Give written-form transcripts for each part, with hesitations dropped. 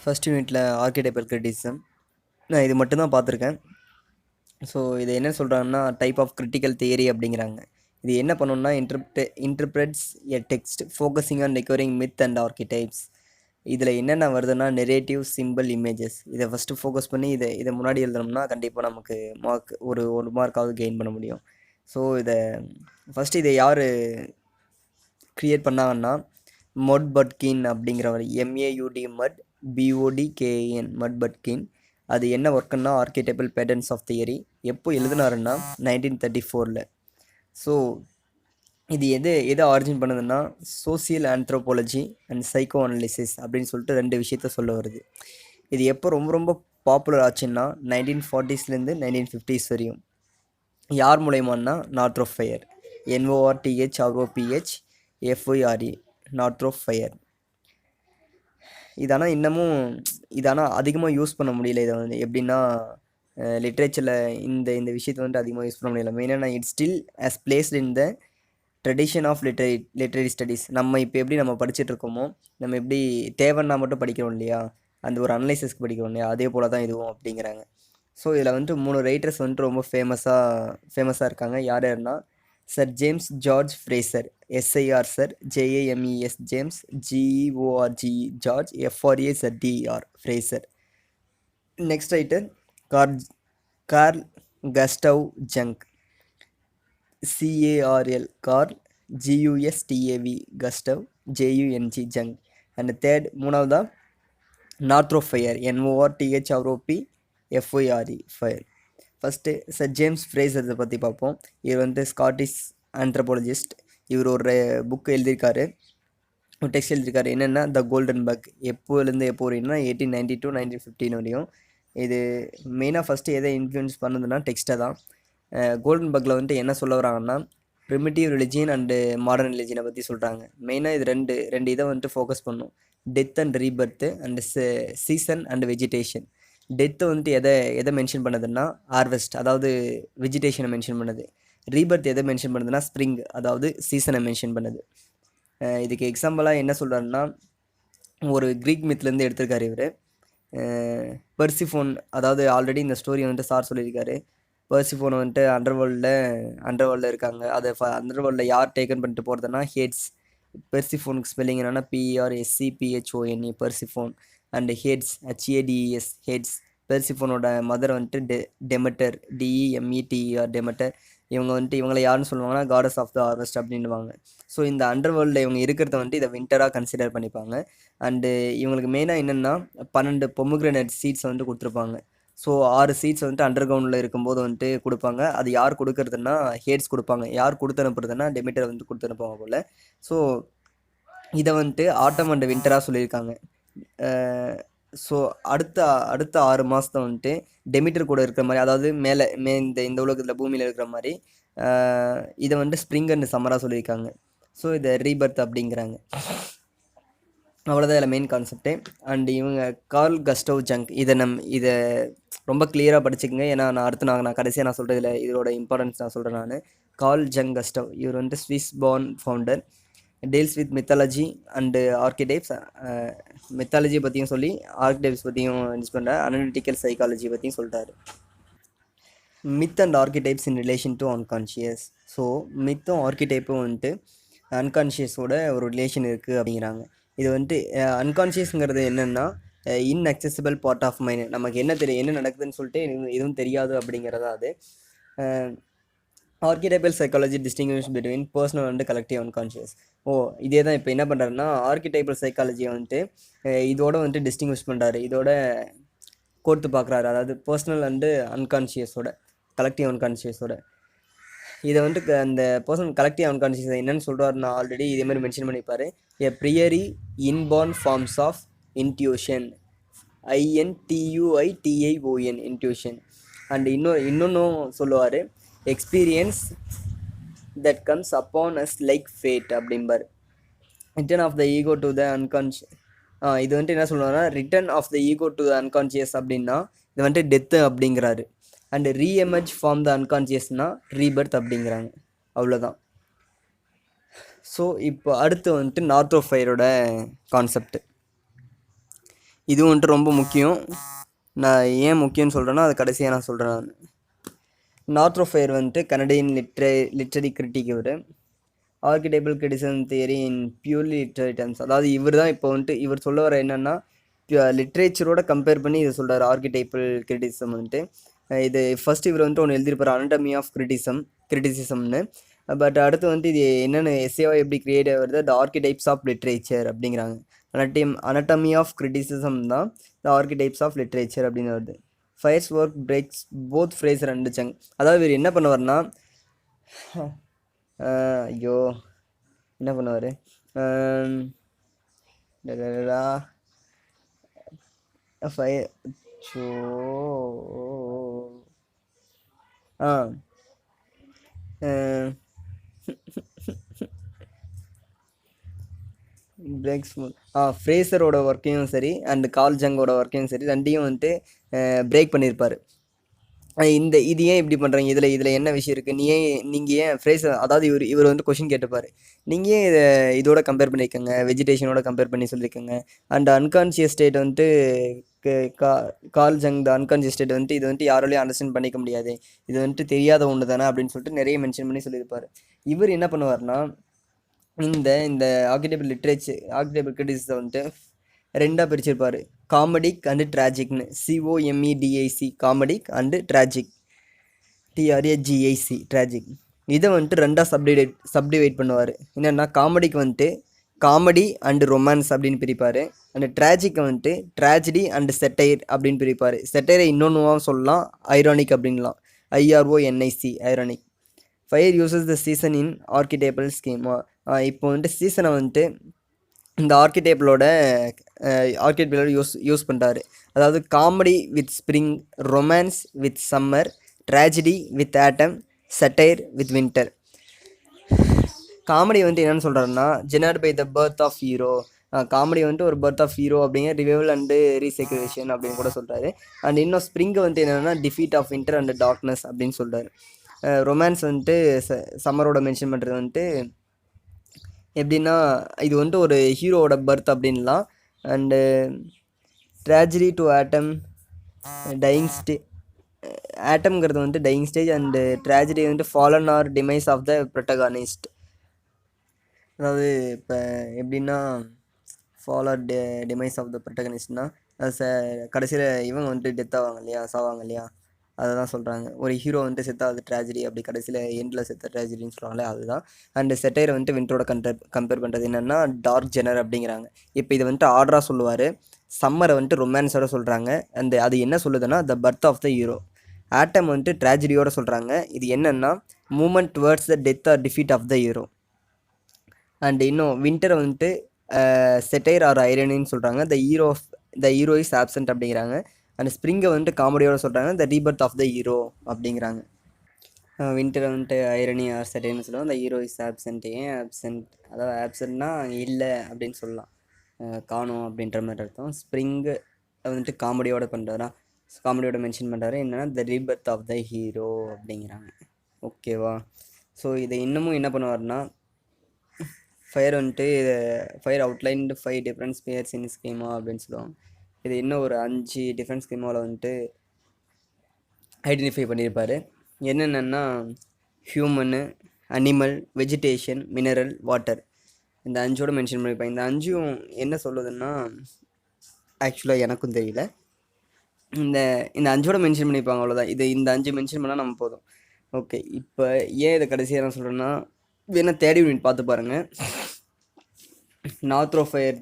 First யூனிட்டில் ஆர்கிடைப்பல் criticism நான் இது மட்டும் தான் பார்த்துருக்கேன். ஸோ இது என்ன சொல்கிறாங்கன்னா டைப் ஆஃப் கிரிட்டிக்கல் தியரி அப்படிங்கிறாங்க. இது என்ன பண்ணணும்னா interprets a text focusing on recovering myth and archetypes. இதில் என்னென்ன வருதுன்னா நெரேட்டிவ், சிம்பிள், இமேஜஸ். இதை ஃபஸ்ட்டு ஃபோக்கஸ் பண்ணி இதை முன்னாடி எழுதணும்னா கண்டிப்பாக நமக்கு மார்க் ஒரு மார்க்காவது கெயின் பண்ண முடியும். ஸோ இதை யார் க்ரியேட் பண்ணாங்கன்னா மட் பட்கின் அப்படிங்கிறவர், எம்ஏயுடி மட் பிஓடிகேஎன் மட் பட்கின். அது என்ன ஒர்க்குன்னா ஆர்கிடைப்பல் பேட்டர்ன்ஸ் ஆஃப் தியரி. எப்போ எழுதினாருன்னா 1934. ஸோ இது எதை ஆரிஜின் பண்ணுதுன்னா social anthropology and psycho analysis அப்படின்னு சொல்லிட்டு 2 விஷயத்த சொல்ல வருது. இது எப்போ ரொம்ப ரொம்ப பாப்புலர் ஆச்சுன்னா 1940ஸ்லேருந்து 1950s வரையும். யார் மூலயமான்னா நார்த்ரோஃபயர், NORTHROPHFIRE, நார்த்ரோஃபயர். இதானால் அதிகமாக யூஸ் பண்ண முடியல. இதை வந்து எப்படின்னா லிட்ரேச்சரில் இந்த விஷயத்தை வந்து அதிகமாக யூஸ் பண்ண முடியல. மெயினாக it's still as placed in the tradition of literary studies. நம்ம இப்போ எப்படி நம்ம படிச்சுட்டு இருக்கோமோ, நம்ம எப்படி தேவைன்னா மட்டும் படிக்கிறோம் இல்லையா, அந்த ஒரு அனலைசிஸ்க்கு படிக்கிறோம் இல்லையா, அதே போல் தான் இதுவும் அப்படிங்கிறாங்க. ஸோ இதில் வந்துட்டு 3 ரைட்டர்ஸ் வந்துட்டு ரொம்ப ஃபேமஸாக இருக்காங்க. யாருன்னா sir James George Fraser, SIR sir, JAMES James, GORG George, FRAZDR Fraser. Next writer curl Gustav junk, CARL curl, GUSTAV Gustav, JUNG junk. And third மூணாவதா நார்த்ரோஃபயர், NORTHROPFIRE fire. First sir James ஃப்ரேசரை பற்றி பார்ப்போம். இவர் வந்து ஸ்காட்டிஷ் ஆந்த்ரோபாலஜிஸ்ட். இவர் ஒரு book எழுதியிருக்காரு, ஒரு text எழுதியிருக்காரு. என்னென்னா த கோல்டன் பக். எப்போலேருந்து எப்போ வரையும்னா 1890 to 1915 வரையும். இது மெயினாக ஃபஸ்ட்டு எதை இன்ஃப்ளூயன்ஸ் பண்ணுதுன்னா டெக்ஸ்ட்டை தான். கோல்டன் பக்கில் வந்துட்டு என்ன சொல்ல வராங்கன்னா ப்ரிமிட்டிவ் ரிலிஜியன் அண்டு மாடர்ன் ரிலிஜியனை பற்றி சொல்கிறாங்க. மெயினாக இது ரெண்டு இதை வந்துட்டு ஃபோக்கஸ் பண்ணும். Death and rebirth and season and vegetation. Death வந்துட்டு எதை மென்ஷன் பண்ணுதுன்னா ஹார்வெஸ்ட், அதாவது வெஜிடேஷனை மென்ஷன் பண்ணுது. ரீபர்த் எதை மென்ஷன் பண்ணுதுன்னா ஸ்ப்ரிங், அதாவது சீசனை மென்ஷன் பண்ணுது. இதுக்கு எக்ஸாம்பிளாக என்ன சொல்கிறாருன்னா ஒரு க்ரீக் மித்லேருந்து எடுத்திருக்காரு இவர். பெர்சிஃபோன், அதாவது ஆல்ரெடி இந்த ஸ்டோரி வந்துட்டு சார் சொல்லியிருக்காரு. பெர்சிஃபோன் வந்துட்டு அண்டர்வேர்ல்டில் இருக்காங்க. அதை அண்டர்வேர்ல்டில் யார் டேக்கன் பண்ணிட்டு போகிறதுனா ஹேட்ஸ். பெர்சிஃபோனுக்கு ஸ்பெல்லிங் என்னென்னா PERSIPHONE, Persephone. And Hades, HADES Hades. பெர்சிஃபோனோட மதர் வந்துட்டு டெமெட்டர், DEMETER டெமெட்டர். இவங்க வந்துட்டு இவங்களை யாருன்னு சொல்லுவாங்கன்னா காடஸ் ஆஃப் த ஹார்வெஸ்ட் அப்படின்வாங்க. ஸோ இந்த அண்டர்வேர்ல்டில் இவங்க இருக்கிறத வந்துட்டு இதை வின்டராக கன்சிடர் பண்ணிப்பாங்க. அண்டு இவங்களுக்கு மெயினாக என்னென்னா 12 பொமோகிரனேட் சீட்ஸ் வந்துட்டு கொடுத்துருப்பாங்க. ஸோ 6 சீட்ஸ் வந்துட்டு அண்டர் கிரவுண்டில் இருக்கும்போது வந்துட்டு கொடுப்பாங்க. அது யார் கொடுக்கறதுன்னா ஹேட்ஸ் கொடுப்பாங்க. யார் கொடுத்து அனுப்புறதுன்னா டெமிட்டர் வந்து கொடுத்து அனுப்புவாங்க போல். ஸோ இதை வந்துட்டு ஆட்டம் அண்ட் வின்டராக சொல்லியிருக்காங்க. ஸோ அடுத்த 6 மாதத்தை வந்துட்டு டெமிட்டர் கூட இருக்கிற மாதிரி, அதாவது இந்த உலகத்தில் பூமியில் இருக்கிற மாதிரி இதை வந்துட்டு ஸ்ப்ரிங் அண்ட் சம்மராக சொல்லியிருக்காங்க. ஸோ இதை ரீபர்த் அப்படிங்கிறாங்க. அவ்வளோதான் இதில் மெயின் கான்செப்ட்டு. அண்ட் இவங்க கார்ல் கஸ்டவ் ஜங்க். இதை ரொம்ப கிளியராக படிச்சுக்கோங்க. ஏன்னா நான் கடைசியாக நான் சொல்கிறதில்ல, இதோட இம்பார்ட்டன்ஸ் நான் சொல்கிறேன். நான் கார்ல் ஜங் கஸ்டவ், இவர் வந்துட்டு Swiss born founder. Deals with mythology and archetypes. Mythology பற்றியும் சொல்லி ஆர்கிடைப்ஸ் பற்றியும் யூஸ் பண்ணுறாரு. அனலிட்டிக்கல் சைக்காலஜி பற்றியும் சொல்கிறாரு. Myth and archetypes in relation to unconscious. So மித்தும் ஆர்கிடைப்பும் வந்துட்டு அன்கான்ஷியஸோட ஒரு ரிலேஷன் இருக்குது அப்படிங்கிறாங்க. இது வந்துட்டு அன்கான்ஷியஸ்ங்கிறது என்னென்னா இன்அக்சசிபிள் பார்ட் ஆஃப் மைண்ட். நமக்கு என்ன நடக்குதுன்னு சொல்லிட்டு எதுவும் தெரியாது அப்படிங்கிறதா அது. ஆர்கிடைப்பல் psychology distinguish between personal and collective unconscious. இதே தான் இப்போ என்ன பண்ணுறாருன்னா ஆர்கிடைப்பல் சைக்காலஜியை வந்துட்டு இதோட வந்துட்டு டிஸ்டிங்விஷ் பண்ணுறாரு, இதோட கோர்த்து பார்க்குறாரு. அதாவது பர்சனல் அண்டு அன்கான்ஷியஸோட, கலெக்டிவ் அன்கான்ஷியஸோட. இதை வந்துட்டு அந்த பர்சனல் கலெக்டிவ் அன்கான்ஷியஸ் என்னென்னு சொல்கிறாருன்னா ஆல்ரெடி இதே மாதிரி மென்ஷன் பண்ணிப்பார். A priori inborn forms of intuition, INTUITION intuition. And இன்னொன்றும் சொல்லுவார், experience that comes upon us like fate அப்படிம்பார். Return of the ego to the unconscious. இது வந்துட்டு என்ன சொல்லுவாங்கன்னா return of the ego to the unconscious அப்படின்னா இது வந்துட்டு டெத்து அப்படிங்கிறாரு. அண்டு ரீஎமர்ஜ் ஃபார்ம் த அன்கான்ஷியஸ்னா ரீபர்த் அப்படிங்கிறாங்க. அவ்வளோதான். ஸோ இப்போ அடுத்து வந்துட்டு நார்த்ரோஃபயரோட கான்செப்ட். இதுவும் வந்துட்டு ரொம்ப முக்கியம். நான் ஏன் முக்கியம்னு சொல்கிறேன்னா அது கடைசியாக நான் சொல்கிறேன். நான் நார்த்ரோஃபயர் வந்துட்டு கனடியன் லிட்ரரி கிரிட்டிக். இவர் ஆர்கிடைபிள் கிரிட்டிசிசம் தியரி இன் பியூர்லி லிட்ரரி டர்ம்ஸ். அதாவது இவர் தான் இப்போ வந்துட்டு இவர் சொல்ல வர என்னென்னா லிட்ரேச்சரோட கம்பேர் பண்ணி இதை சொல்கிறார் ஆர்கிடைபிள் கிரிட்டிசிசம் வந்துட்டு. இது ஃபர்ஸ்ட் இவர் வந்துட்டு ஒன்று எழுதியிருப்பார், அனட்டமி ஆஃப் கிரிட்டிசிசம்னு. பட் அடுத்து வந்துட்டு இது என்னென்ன எஸ்ஏவா எப்படி கிரியேட் ஆகுறது, த ஆர்கிடைப்ஸ் ஆஃப் லிட்ரேச்சர் அப்படிங்கிறாங்க. அனட்டமி ஆஃப் கிரிட்டிசிசம் தான் த ஆர்கிடைப்ஸ் ஆஃப் லிட்ரேச்சர் அப்படின்னு வருது. Frye's work breaks both Frazer and Jung. அதாவது இவர் என்ன பண்ணுவார்னா, ஐயோ என்ன பண்ணுவார், ஃபயர் ஸோ பிரேக்ஸ் ஃப்ரேசரோட ஒர்க்கையும் சரி அண்ட் கால் ஜங்கோட ஒர்க்கையும் சரி ரெண்டையும் வந்துட்டு பிரேக் பண்ணியிருப்பார். இது ஏன் இப்படி பண்ணுறீங்க, இதில் என்ன விஷயம் இருக்குது, நீங்கள் ஏன் ஃப்ரேசர், அதாவது இவர் வந்து கொஷின் கேட்டுப்பார், நீங்கள் ஏன் இதோட கம்பேர் பண்ணிக்கோங்க, வெஜிடேஷனோட கம்பேர் பண்ணி சொல்லியிருக்கோங்க. அண்ட் அன்கான்ஷியஸ் ஸ்டேட் வந்துட்டு கால் ஜங் த அன்கான்ஷியஸ் ஸ்டேட் வந்துட்டு இது வந்துட்டு யாராலையும் அண்டர்ஸ்டாண்ட் பண்ணிக்க முடியாது, இது வந்துட்டு தெரியாத ஒன்று தானே அப்படின்னு சொல்லிட்டு நிறைய மென்ஷன் பண்ணி சொல்லியிருப்பார். இவர் என்ன பண்ணுவார்னா இந்த ஆர்கிடைபிள் கிரிட்டிசிசம் வந்துட்டு ரெண்டாக பிரிச்சிருப்பார், காமெடிக் அண்டு ட்ராஜிக்னு. COMEDIC comedic and tragic, TRAGIC tragic. இதை வந்துட்டு ரெண்டாக சப்டிவைட் பண்ணுவார். என்னென்னா காமெடிக்கு வந்துட்டு காமெடி அண்டு ரொமான்ஸ் அப்படின்னு பிரிப்பார். அண்டு ட்ராஜிக்கை வந்துட்டு ட்ராஜடி அண்டு செட்டைர் அப்படின்னு பிரிப்பார். செட்டைரை இன்னொன்றுவாக சொல்லலாம், ஐரானிக் அப்படின்லாம், IRONIC ironic. Frye uses the season in archetypal scheme. இப்போ வந்துட்டு சீசனை வந்துட்டு இந்த ஆர்கிடைபிளோட யூஸ் பண்ணுறாரு. அதாவது comedy with spring, romance with summer, tragedy with autumn, satire with winter. Comedy வந்துட்டு என்னென்னு சொல்கிறாருன்னா, generate by the birth of hero. Comedy வந்துட்டு ஒரு பர்த் ஆஃப் ஹீரோ அப்படிங்கிற ரிவைவல் அண்டு ரீசைக்ரேஷன் அப்படின்னு கூட சொல்கிறாரு. அண்ட் இன்னும் ஸ்ப்ரிங்கை வந்துட்டு என்னென்னா defeat of winter and darkness அப்படின்னு சொல்கிறாரு. ரொமான்ஸ் வந்துட்டு சம்மரோட மென்ஷன் பண்ணுறது வந்துட்டு எப்படின்னா இது வந்துட்டு ஒரு ஹீரோவோட பர்த் அப்படின்லாம். And tragedy to autumn, dying ஆட்டம்ங்கிறது வந்துட்டு டையிங் ஸ்டேஜ். அண்டு ட்ராஜடி வந்துட்டு fallen or demise of the protagonist. அதாவது இப்போ எப்படின்னா fall or demise of the ப்ரொட்டகானிஸ்ட்னா கடைசியில் இவங்க வந்துட்டு டெத் ஆவாங்க இல்லையா, சாவாங்க இல்லையா, அதை தான் சொல்கிறாங்க. ஒரு ஹீரோ வந்துட்டு செத்தாவது ட்ராஜடி, அப்படி கடைசியில் எண்டில் செத்த ட்ராஜடின்னு சொல்கிறாங்களே அதுதான். அண்டு செட்டைரை வந்துட்டு வின்டரோட கம்பேர் பண்ணுறது என்னென்னா டார்க் ஜெனர் அப்படிங்கிறாங்க. இப்போ இதை வந்துட்டு ஆர்டராக சொல்லுவார். சம்மரை வந்துட்டு ரொமான்ஸோட சொல்கிறாங்க. அண்ட் அது என்ன சொல்லுதுன்னா the birth of the hero. Autumn வந்துட்டு ட்ராஜடியோட சொல்கிறாங்க. இது என்னென்னா movement towards the death or defeat of the hero. And இன்னும் வின்டரை வந்துட்டு செட்டைர் ஆர் ஐரனின்னு சொல்கிறாங்க. த ஹீரோ இஸ் ஆப்சன்ட் அப்படிங்கிறாங்க. அண்ட் ஸ்ப்ரிங்கை வந்துட்டு காமெடியோட சொல்கிறாங்க, the rebirth of the hero அப்படிங்கிறாங்க. வின்டரை வந்துட்டு ஐரணி ஆர் செட்டைன்னு சொல்லுவாங்க. The hero is absent. ஏன் ஆப்சன்ட், அதாவது ஆப்சன்ட்னா இல்லை அப்படின்னு சொல்லலாம், காணும் அப்படின்ற மாதிரி அர்த்தம். ஸ்ப்ரிங்கு வந்துட்டு காமெடியோட பண்ணுறாரா, காமெடியோட மென்ஷன் பண்ணுறாரு. என்னென்னா த ரீபர்த் ஆஃப் த ஹீரோ அப்படிங்கிறாங்க. ஓகேவா? ஸோ இதை இன்னமும் என்ன பண்ணுவார்னா, ஃபயர் வந்துட்டு ஃபயர் அவுட்லைன்டு 5 டிஃப்ரெண்ட் ஸ்பியர்ஸ் இன் ஸ்கீமா அப்படின்னு சொல்லுவாங்க. இது இன்னும் ஒரு 5 டிஃப்ரெண்ட் ஸ்கீமாவில் வந்துட்டு ஐடென்டிஃபை பண்ணியிருப்பார். என்னென்னா human, animal, vegetation, mineral, water. இந்த 5ஓட மென்ஷன் பண்ணியிருப்பாங்க. இந்த 5ம் என்ன சொல்லுதுன்னா ஆக்சுவலாக எனக்கும் தெரியல. இந்த 5ஓட மென்ஷன் பண்ணியிருப்பாங்க, அவ்வளோதான். இந்த 5 மென்ஷன் பண்ணால் நம்ம போதும். ஓகே, இப்போ ஏன் இதை கடைசியாக நான் சொல்கிறேன்னா, வேணால் தேடி யூனிட் பார்த்து பாருங்கள். நார்த்ரோஃபயர்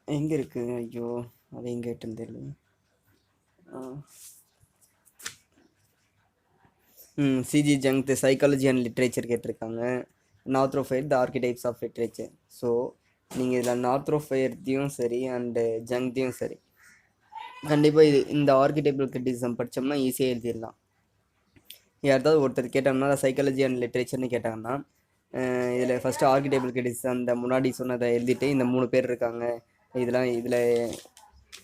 எங்கே இருக்குது, ஐயோ அது எங்கே கேட்டுன்னு தெரியல. C G Jung the psychology and literature கேட்டிருக்காங்க. Northrop Frye the archetypes of literature. So நீங்கள் இதில் நார்த்ரோஃபயர்த்தையும் சரி அண்டு ஜங்கையும் சரி கண்டிப்பாக இந்த ஆர்கிடைபிள் கிரிட்டிசிசம் படித்தோம்னா ஈஸியாக எழுதிடலாம். யாராவது ஒருத்தர் கேட்டாங்கன்னா சைக்காலஜி அண்ட் லிட்ரேச்சர்னு கேட்டாங்கன்னா இதில் ஃபஸ்ட்டு ஆர்கிடைபிள் கிரிட்டிசிசம் அந்த முன்னாடி சொன்னதை எழுதிட்டு இந்த 3 பேர் இருக்காங்க,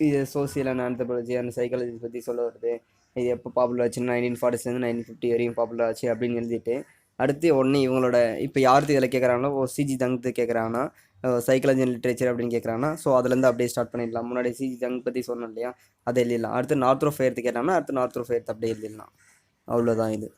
இது social and anthropology and psychology பற்றி சொல்ல வருது, இது எப்போ பாப்புலர் ஆச்சுன்னா 1940s 1950 வரையும் பாப்புலர் ஆச்சு அப்படின்னு எழுதிட்டு அடுத்து உடனே இவங்களோட இப்போ யாருக்கு இதில் கேட்குறாங்களோ சிஜி தங்கு கேட்குறாங்கன்னா சைக்காலஜி அண்ட் லிட்ரேச்சர் அப்படின்னு கேட்குறாங்கன்னா ஸோ அதுலேருந்து அப்படியே ஸ்டார்ட் பண்ணிடலாம். முன்னாடி சிஜி ஜங் பற்றி சொன்னோம் இல்லையா, அதை எழுதிடலாம். அடுத்து நார்த் ஆஃப் ஃபெய்த் கேட்டாங்கன்னா அடுத்து நார்த் ஆஃப் ஃபெய்த் அப்படியே எழுதிடலாம். அவ்வளோதான் இது.